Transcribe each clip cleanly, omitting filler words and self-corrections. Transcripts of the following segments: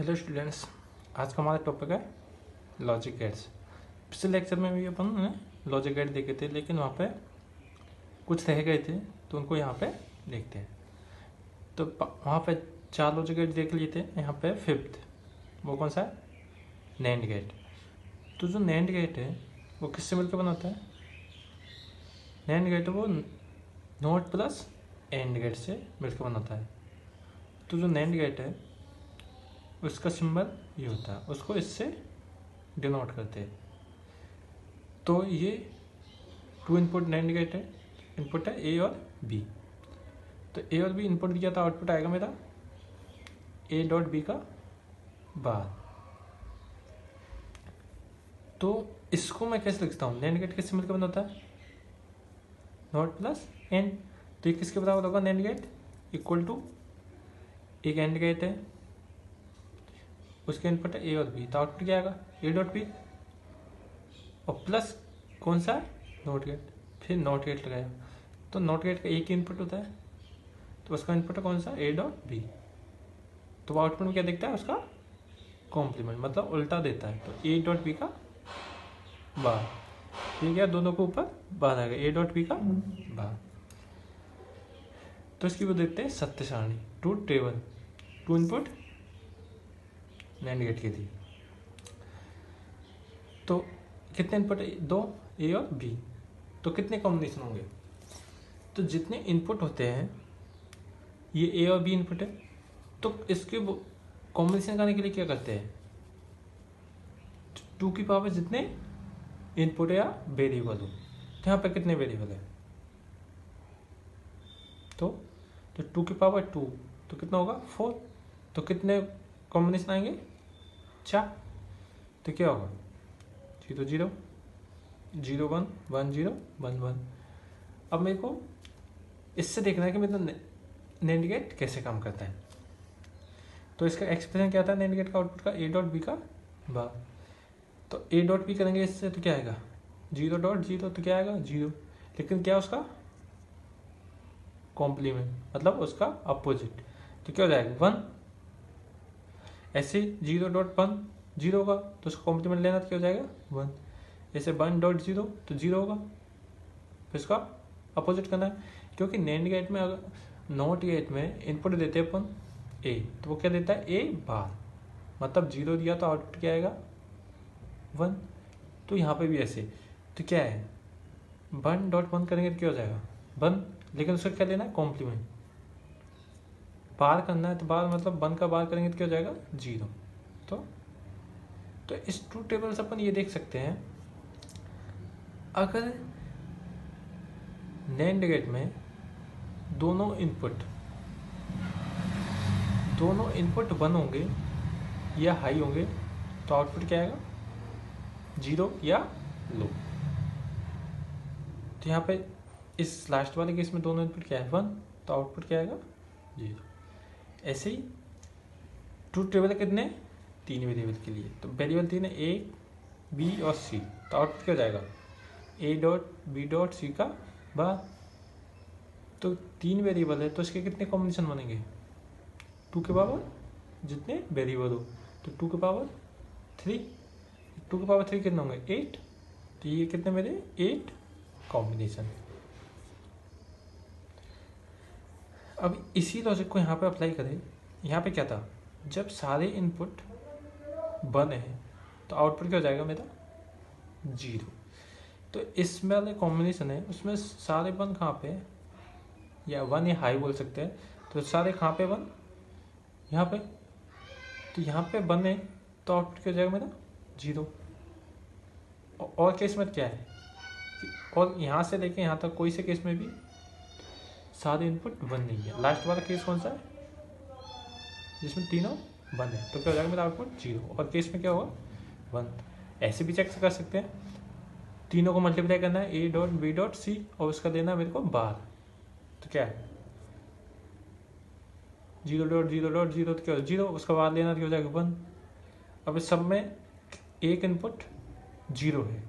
Hello students, आज का हमारा टॉपिक है लॉजिक गेट्स। पिछले लेक्चर में भी अपन ने लॉजिक गेट देखे थे, लेकिन वहाँ पे कुछ रह गए थे तो उनको यहाँ पे देखते हैं। तो वहाँ पे 4 लॉजिक गेट देख लिए थे, यहाँ पे फिफ्थ वो कौन सा है? NAND gate. तो जो नैंड गेट है वो किससे मिलकर बना होता है? नैंड गेट वो नॉट प्लस एंड गेट से मिलकर बना होता है। तो जो नैंड गेट है उसका सिंबल ये होता है, उसको इससे डिनोट करते हैं। तो ये 2 इनपुट नैंड गेट है, इनपुट है ए और बी। तो ए और बी इनपुट दिया था, आउटपुट आएगा मेरा ए डॉट बी का बार। तो इसको मैं कैसे लिखता हूँ? नैंड गेट किससे मिलकर बना होता है? Not plus and. तो ये किसके बराबर होगा? नैंड गेट इक्वल टू एक एंड गेट है, उसके इनपुट है ए और बी, तो आउटपुट क्या आएगा? ए डॉट बी और प्लस कौन सा? Not gate. फिर नॉट गेट लगाया, तो नॉट गेट का एक ही इनपुट होता है, तो उसका इनपुट है कौन सा? A dot B. तो आउटपुट में क्या दिखता है? उसका कॉम्प्लीमेंट, मतलब उल्टा देता है। तो ए डॉट बी का बार, ठीक है, दोनों को ऊपर बार आएगा, ए डॉट बी का बार। तो इसकी वो देखते हैं सत्य सारणी, truth table. 2 input NAND gate के लिए तो कितने इनपुट? 2, ए और बी। तो कितने कॉम्बिनेशन होंगे? तो जितने इनपुट होते हैं, ये ए और बी इनपुट है, तो इसके कॉम्बिनेशन करने के लिए क्या करते हैं? 2 की पावर जितने इनपुट या वेरिएबल हो। तो यहाँ पे कितने वेरिएबल है? तो 2 की पावर 2, तो कितना होगा? 4। तो कितने कॉम्बिनेशन आएंगे? 4। तो क्या होगा? 0 0 0 1 1 0 1 1। अब मेरे को इससे देखना है कि मेरा नैंड गेट कैसे काम करता है। तो इसका एक्सप्रेशन क्या था नैंड गेट का आउटपुट का? ए डॉट बी का बार। तो ए डॉट बी करेंगे इससे तो क्या आएगा? 0 डॉट 0, तो क्या आएगा? 0। लेकिन क्या उसका कॉम्प्लीमेंट, मतलब उसका अपोजिट, तो क्या हो जाएगा? 1। ऐसे 0 डॉट 1 0 होगा, तो उसका कॉम्प्लीमेंट लेना तो क्या हो जाएगा? 1। ऐसे 1 डॉट 0 तो 0 होगा, फिर इसका अपोजिट करना है। क्योंकि नैंड गेट में, अगर नॉट गेट में इनपुट देते हैं अपन ए, तो वो क्या देता है? ए बार, मतलब 0 दिया तो आउटपुट क्या आएगा? 1। तो यहाँ पे भी ऐसे, तो क्या है? 1 डॉट 1 करेंगे तो क्या हो जाएगा? 1। लेकिन उसका क्या लेना है? कॉम्प्लीमेंट बार करना है, तो बार मतलब 1 का बार करेंगे तो क्या हो जाएगा? 0। तो इस ट्रूथ टेबल से अपन ये देख सकते हैं, अगर नैंड गेट में दोनों इनपुट 1 होंगे या हाई होंगे, तो आउटपुट क्या आएगा? 0 या लो। तो यहाँ पे इस लास्ट वाले केस में दोनों इनपुट क्या है? 1, तो आउटपुट क्या आएगा? 0। ऐसे ही ट्रूथ टेबल है कितने? 3 वेरिएबल के लिए। तो वेरिएबल 3 है, ए बी और सी, तो आउटपुट क्या हो जाएगा? A dot B dot C का बार। तो 3 वेरिएबल है, तो इसके कितने कॉम्बिनेशन बनेंगे? 2 के पावर जितने वेरिएबल हो, तो 2 के पावर 3। 2 के पावर 3 कितने होंगे? 8। तो ये कितने मेरे? 8 कॉम्बिनेशन। अब इसी लॉजिक को यहाँ पे अप्लाई करें। यहाँ पे क्या था? जब सारे इनपुट 1 है तो आउटपुट क्या हो जाएगा मेरा? 0। तो इसमें वाले कॉम्बिनेशन है, उसमें सारे 1 कहाँ पे है? या 1 या हाई बोल सकते हैं। तो सारे कहाँ पे 1? यहाँ पे। तो यहाँ पे 1 है, तो आउटपुट क्या हो जाएगा मेरा? 0। और केस में क्या है? और यहाँ से लेके यहाँ तक कोई से केस में भी सारे इनपुट 1 नहीं है। लास्ट वाला केस कौन सा है? जिसमें तीनों 1 है, तो क्या हो जाएगा मेरा आउटपुट? 0। और केस में क्या होगा? 1। ऐसे भी चेक कर सकते हैं, तीनों को मल्टीप्लाई करना है, A dot B dot C, और उसका देना है मेरे को बार। तो क्या है? 0 डॉट 0 डॉट 0, तो क्या हो? 0, उसका बार लेना तो हो जाएगा 1। अब इस सब में एक इनपुट 0 है,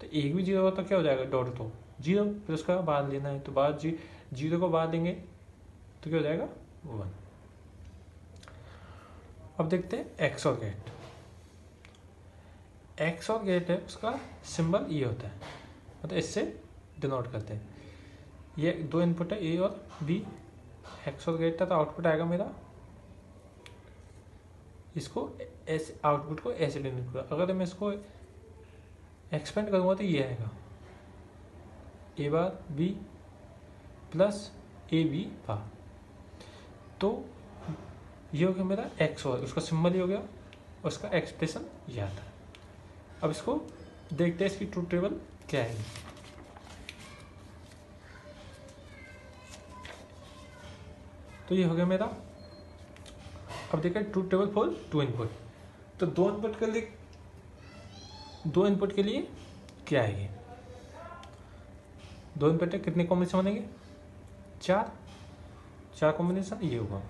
तो एक भी 0 होगा तो क्या हो जाएगा? डॉट तो 0, फिर उसका बार लेना है, तो बार 0 को बार देंगे तो क्या हो जाएगा? 1। अब देखते हैं एक्स और गेट। एक्स और गेट है, उसका सिंबल ये होता है, मतलब इससे डिनोट करते हैं। ये दो इनपुट है ए और बी, एक्स और गेट है, तो आउटपुट आएगा मेरा, इसको ऐसे आउटपुट को ऐसे डिनोट करो। अगर मैं इसको एक्सपेंड करूँगा तो ये आएगा A bar B plus A B bar. तो ये हो गया मेरा एक्स और उसका सिंबल ही हो गया, और उसका एक्सप्रेशन ये आता है। अब इसको देखते हैं इसकी ट्रूथ टेबल क्या है। तो ये हो गया मेरा। अब देखिए truth table for two input. तो दो इनपुट के लिए क्या है ये, दो इनपुट है, कितने कॉम्बिनेशन बनेंगे, चार कॉम्बिनेशन ये होगा।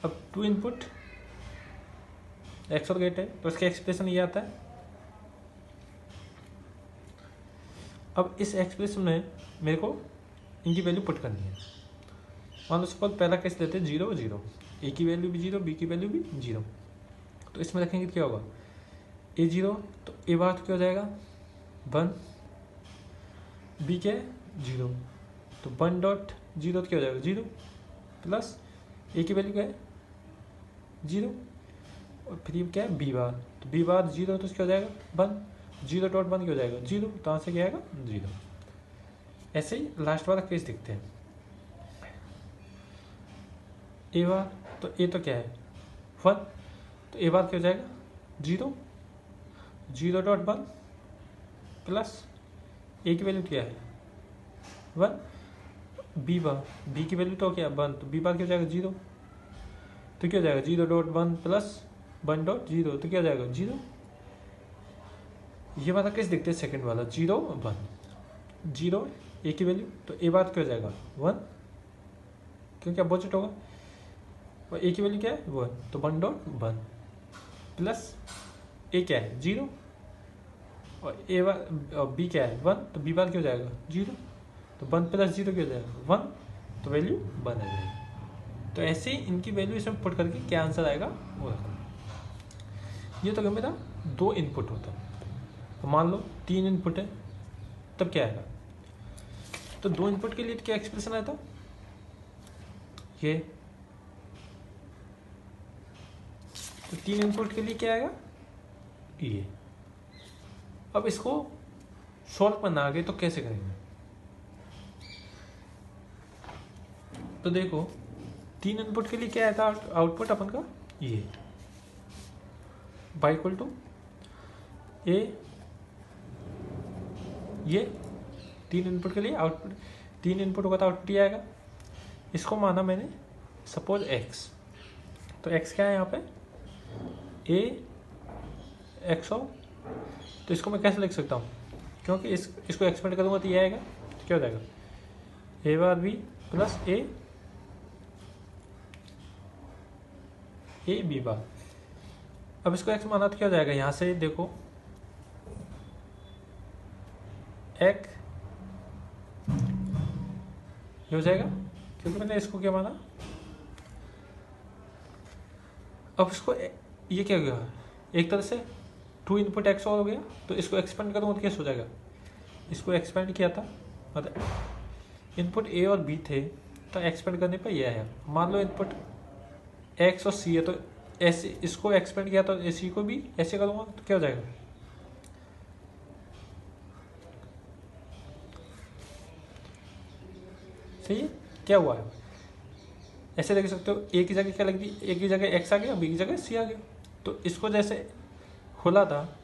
अब टू इनपुट एक्स और गेट है, तो इसका एक्सप्रेशन ये आता है। अब इस एक्सप्रेशन में मेरे को इनकी वैल्यू पुट करनी है। मान लो सपोज पहला केस लेते हैं 0 0, ए की वैल्यू भी 0, बी की वैल्यू भी 0। तो इसमें रखेंगे क्या होगा, ए 0 तो ए बार क्या हो जाएगा 1, बी क्या है 0 तो 1 डॉट 0 तो क्या हो जाएगा 0, प्लस ए की वैल्यू क्या है 0, और फिर क्या है बी बार, तो बी बार 0 तो क्या हो जाएगा 1, 0 डॉट 1 क्या हो जाएगा 0, तो यहाँ से क्या आएगा 0। ऐसे ही लास्ट वाला केस देखते हैं। ए बार तो ए तो क्या है 1, तो ए बार क्या हो जाएगा 0, 0 डॉट 1 प्लस ए की वैल्यू क्या है 1, बी बार, बी की वैल्यू तो क्या है 1, तो बी बार क्या हो जाएगा 0, तो क्या हो जाएगा 0 डॉट 1 प्लस 1 डॉट 0, तो क्या हो जाएगा 0। ये वाला केस देखते हैं सेकंड वाला 0 1, 0 ए की वैल्यू, तो ए बार क्या हो जाएगा 1, क्योंकि अपोजिट होगा, और ए की वैल्यू क्या है 1, तो 1 डॉट 1 प्लस ए क्या है 0, और ए बार बी क्या है 1, तो बी बार क्या हो जाएगा 0, तो 1 प्लस 0 क्या हो जाएगा 1, तो वैल्यू 1 आ जाएगी। तो ऐसे ही इनकी वैल्यू इसमें पुट करके क्या आंसर आएगा वो रखना। ये तो मेरा दो इनपुट होता है। तो मान लो 3 इनपुट है, तब क्या आएगा, तो 2 इनपुट के लिए क्या एक्सप्रेशन आया था ये, तो 3 इनपुट के लिए क्या आएगा ये। अब इसको सॉल्व करना आगे तो कैसे करेंगे, तो देखो 3 इनपुट के लिए क्या आया था आउटपुट अपन का ये, y इक्वल टू ए, ये 3 इनपुट के लिए आउटपुट, 3 इनपुट होगा तो आउटपुट ये आएगा। इसको माना मैंने सपोज x, तो x क्या है यहाँ पे a x हो, तो इसको मैं कैसे लिख सकता हूँ, क्योंकि इसको एक्सपेंड करूँगा तो ये आएगा, तो क्या हो जाएगा a bar b plus A B bar. अब इसको x माना तो क्या हो जाएगा, यहाँ से देखो x ये हो जाएगा, क्योंकि मैंने इसको क्या माना। अब इसको ये क्या हो गया, एक तरह से 2 इनपुट x और हो गया, तो इसको एक्सपेंड करूँगा तो कैसे हो जाएगा, इसको एक्सपेंड किया था, मतलब इनपुट a और b थे, तो एक्सपेंड करने पर यह है। मान लो इनपुट x और c है, तो ऐसे इसको एक्सपेंड किया तो c को भी ऐसे करूँगा तो क्या हो जाएगा, सही है। क्या हुआ है, ऐसे देख सकते हो, ए की जगह क्या लग दी, ए की जगह x आ गया, बी की जगह c आ गया। तो इसको जैसे खुला था,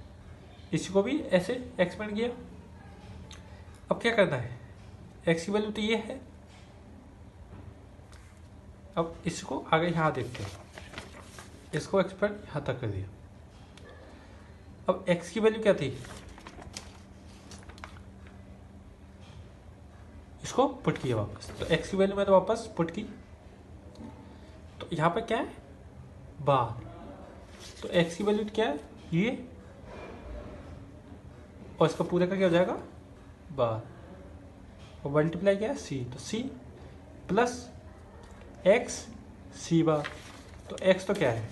इसी को भी ऐसे एक्सपेंड किया। अब क्या करना है, x की वैल्यू तो ये है। अब इसको आगे यहाँ देखते हैं, इसको एक्सपेंड यहाँ तक कर दिया। अब x की वैल्यू क्या थी, इसको पुट किया वापस, तो x की वैल्यू मैंने वापस पुट की, तो यहाँ पे क्या है बार, तो x की वैल्यू क्या है ये, और इसका पूरे का क्या हो जाएगा बार, और मल्टीप्लाई क्या है c, तो c प्लस x c बार, तो x तो क्या है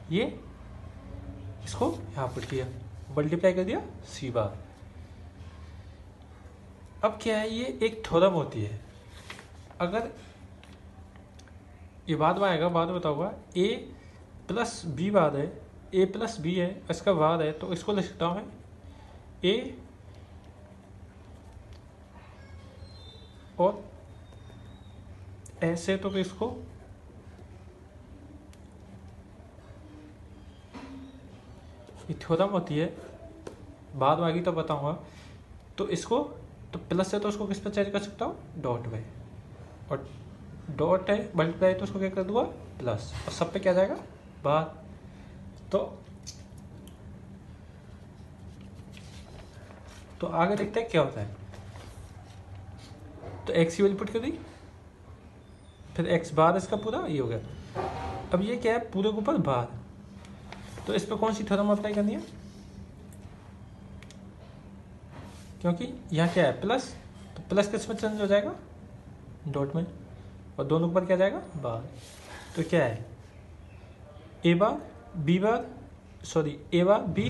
ये इसको यहाँ पुट किया, मल्टीप्लाई कर दिया सी बार। अब क्या है, ये एक थ्योरम होती है। अगर ये बाद में आएगा, बाद में बताऊंगा। ए प्लस बी बार है, ए प्लस बी है, इसका बार है, तो इसको लिख सकता हूँ मैं ए और ऐसे, तो इसको ये थ्योरम होती है, बाद में आगे तो बताऊंगा। तो इसको तो प्लस है तो उसको किस पर चेंज कर सकता हूँ, डॉट में, और डॉट है मल्टीप्लाई तो उसको क्या कर दूंगा प्लस, और सब पे क्या जाएगा बार। तो आगे देखते हैं क्या होता है। तो एक्स की वैल्यू पुट कर दी, फिर एक्स बार इसका पूरा ये हो गया। अब ये क्या है, पूरे के ऊपर बार, तो इस पर कौन सी थ्योरम अप्लाई करनी है, क्योंकि यहाँ क्या है प्लस, तो प्लस किस में चेंज हो जाएगा, डॉट में, और दोनों ऊपर क्या जाएगा बार। तो क्या है A bar B bar, sorry A bar B,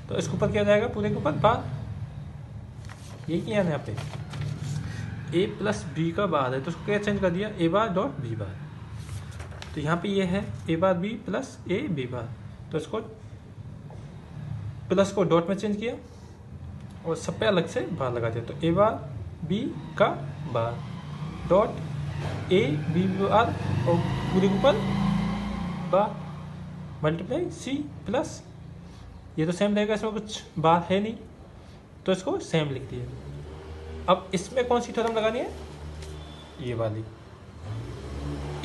तो इसके ऊपर क्या जाएगा पूरे के ऊपर बार। ये किया है यहाँ पे ए प्लस बी का बार है, तो उसको क्या चेंज कर दिया ए बार डॉट बी बार। तो यहाँ पे ये है A bar B plus A B bar, तो इसको प्लस को डॉट में चेंज किया और सब पे अलग से बार लगा दिया। तो ए बार बी का बार डॉट ए बी बार और पूरे के ऊपर बार मल्टीप्लाई सी प्लस, ये तो सेम रहेगा, इसमें कुछ बार है नहीं, तो इसको सेम लिख दिया। अब इसमें कौन सी थ्योरम लगानी है, ये वाली,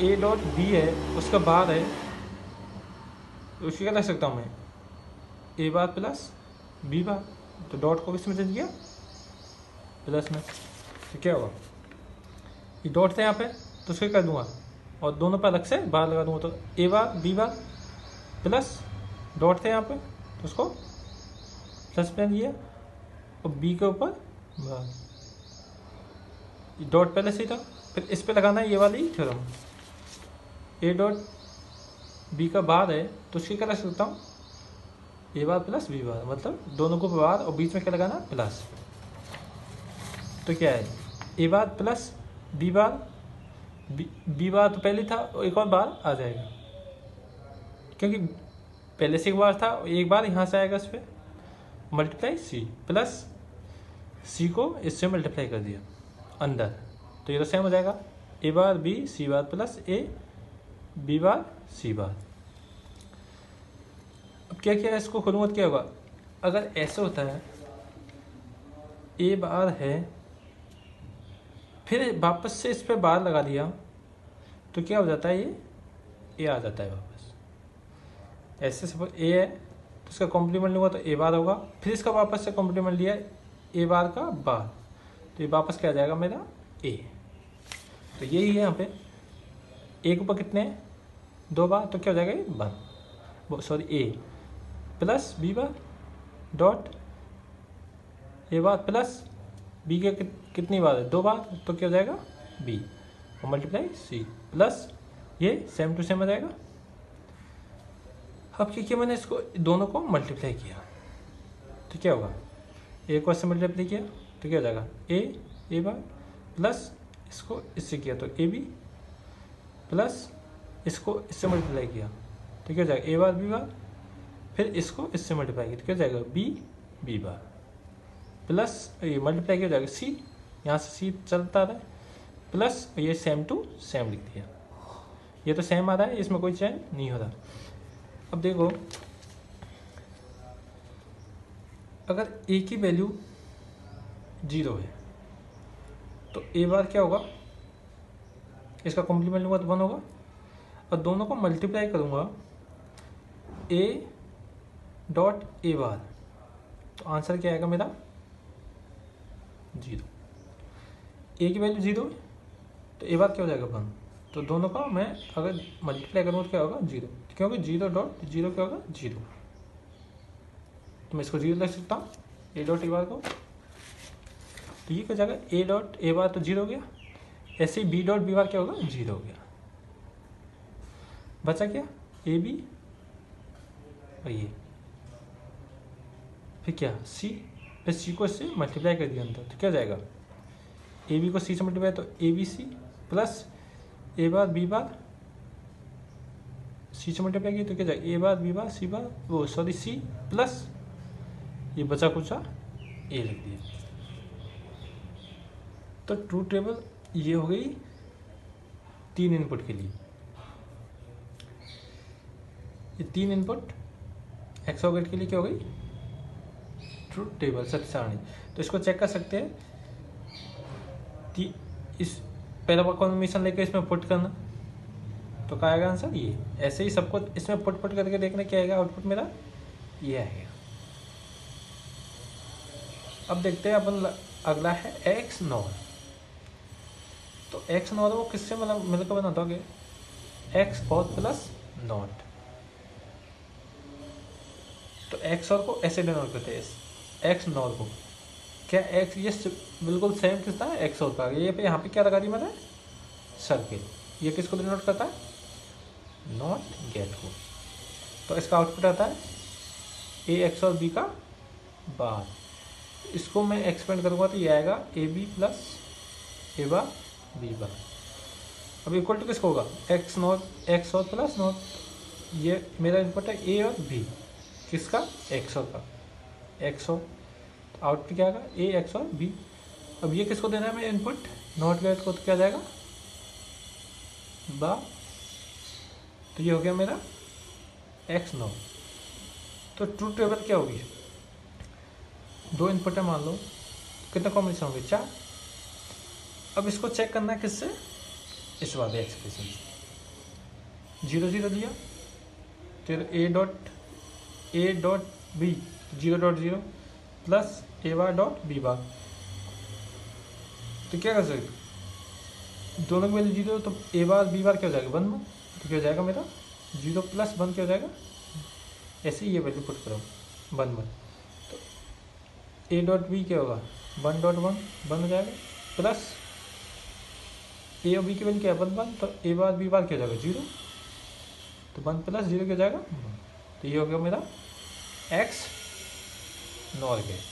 ए डॉट बी है उसका बार है, उसकी क्या लग सकता हूँ मैं ए बार प्लस बी बार, तो डॉट को किसमें चेंज किया प्लस में, तो क्या होगा ये डॉट था यहाँ पे, तो उसको कर दूंगा और दोनों पर अलग से बार लगा दूंगा। तो ए बार बी बार प्लस डॉट थे यहाँ पे, तो उसको प्लस में दिया और बी के ऊपर बार, डॉट पहले से ही था, फिर इस पे लगाना है ये वाली थ्योरम, ए डॉट बी का बार है तो उसकी क्या लग सकता हूँ ए बार प्लस बी बार, मतलब दोनों को बार और बीच में क्या लगाना प्लस। तो क्या है A bar plus B bar, B bar तो पहले था, एक और बार आ जाएगा क्योंकि पहले से एक बार था, एक बार यहाँ से आएगा इस पर मल्टीप्लाई सी प्लस सी को इससे मल्टीप्लाई कर दिया अंदर, तो ये तो सेम हो जाएगा A bar B C bar plus A B bar C bar. अब क्या किया इसको खोलूंगा तो क्या होगा, अगर ऐसे होता है ए बार है फिर वापस से इस पे बार लगा दिया तो क्या हो जाता है, ये ए आ जाता है वापस। ऐसे सपोज ए है तो इसका कॉम्प्लीमेंट लूँगा तो ए बार होगा, फिर इसका वापस से कॉम्प्लीमेंट लिया ए बार का बार, तो ये वापस क्या आ जाएगा मेरा ए। तो यही है यहाँ पे ए के ऊपर कितने हैं दो बार, तो क्या हो जाएगा ये one, sorry A plus B bar dot A bar plus B के कितनी बार है दो बार, तो क्या हो जाएगा बी और मल्टीप्लाई सी प्लस ये सेम टू सेम आ जाएगा। अब क्या किया मैंने, इसको दोनों को मल्टीप्लाई किया तो क्या होगा, ए को इससे मल्टीप्लाई किया तो क्या हो जाएगा ए बार प्लस इसको इससे किया तो ए बी प्लस इसको इससे मल्टीप्लाई किया तो क्या हो जाएगा ए बार बी बार, फिर इसको इससे मल्टीप्लाई किया तो क्या हो जाएगा बी बार प्लस ये मल्टीप्लाई किया हो जाएगा सी, यहाँ से सी चलता रहा प्लस ये सेम टू सेम लिख दिया, ये तो सेम आ रहा है, इसमें कोई चेंज नहीं हो रहा। अब देखो अगर ए की वैल्यू 0 है तो ए बार क्या होगा, इसका कॉम्प्लीमेंट लूँगा तो 1 होगा, और दोनों को मल्टीप्लाई करूँगा ए डॉट ए बार, तो आंसर क्या आएगा मेरा 0। ए की वैल्यू 0 है तो ए बार क्या हो जाएगा 1, तो दोनों का मैं अगर मल्टीप्लाई करूँगा तो क्या होगा 0, क्योंकि 0 डॉट 0 क्या होगा 0, तो मैं इसको 0 लिख सकता हूँ ए डॉट ए बार को, तो ये क्या हो जाएगा ए डॉट ए बार तो 0 हो गया, ऐसे ही बी डॉट बी बार क्या होगा 0 हो गया, बचा क्या ए बी और ये, फिर क्या सी, फिर सी को इससे मल्टीप्लाई कर दिया अंदर, तो क्या जाएगा ए बी को सी से मल्टीप्लाई, तो A B C plus A bar B bar C से मल्टीप्लाई की तो क्या जाएगा A bar B bar C बार, वो सॉरी सी प्लस ये बचा कुचा ए लिख दिया। तो ट्रूथ टेबल ये हो गई 3 इनपुट के लिए, ये 3 इनपुट एक्स और गेट के लिए क्या हो गई ट्रूथ टेबल सत्य सारणी। तो इसको चेक कर सकते हैं, इस पहला कॉम्बिनेशन लेकर इसमें पुट करना, तो क्या आएगा आंसर ये। ऐसे ही सबको इसमें पुट करके देखना क्या आएगा, आउटपुट मेरा ये आएगा। अब देखते हैं अपन, अगला है एक्स नॉर। तो एक्स नॉर वो किससे मिलकर बनाता होगे, एक्स और प्लस नॉट। तो एक्स और को ऐसे डिनोट करते हैं, एक्स नॉर को क्या एक्स, ये बिल्कुल सेम किसका है एक्स और का, ये पे यहाँ पे क्या लगा दी मैंने सर्किल, ये किसको डिनोट करता है नॉट गेट को। तो इसका आउटपुट आता है ए एक्स और बी का बार। इसको मैं एक्सपेंड करूँगा तो ये आएगा A B plus A bar B bar. अब इक्वल टू किसको होगा एक्स नॉट एक्स और प्लस नॉट, ये मेरा इनपुट है ए और बी किसका एक्स और का, एक्स और आउटपुट क्या आएगा ए एक्स और बी। अब ये किसको देना है मैं इनपुट नॉट गेट को, तो क्या जाएगा बार। तो ये हो गया मेरा एक्स नॉट। तो ट्रूथ टेबल क्या होगी, 2 इनपुट है मान लो, कितने कॉम्बिनेशन होंगे 4। अब इसको चेक करना है किससे, इस वाले एक्सप्रेशन से, 0 0 दिया फिर A dot B 0.0 plus A bar dot B bar. तो क्या कर सकते दोनों की वैल्यू 0, तो ए बार बी बार क्या हो जाएगा 1 1, तो क्या हो जाएगा मेरा 0 प्लस 1 क्या हो जाएगा, ऐसे ही ये वैल्यू पुट करो 1 1। तो ए डॉट बी क्या होगा 1.1 1 हो जाएगा, प्लस ए और बी की वैल्यू क्या है 1 1, तो ए बार बी बार क्या हो जाएगा 0, तो 1 प्लस 0 क्या हो जाएगा 1। तो ये हो गया मेरा एक्स नॉर गेट।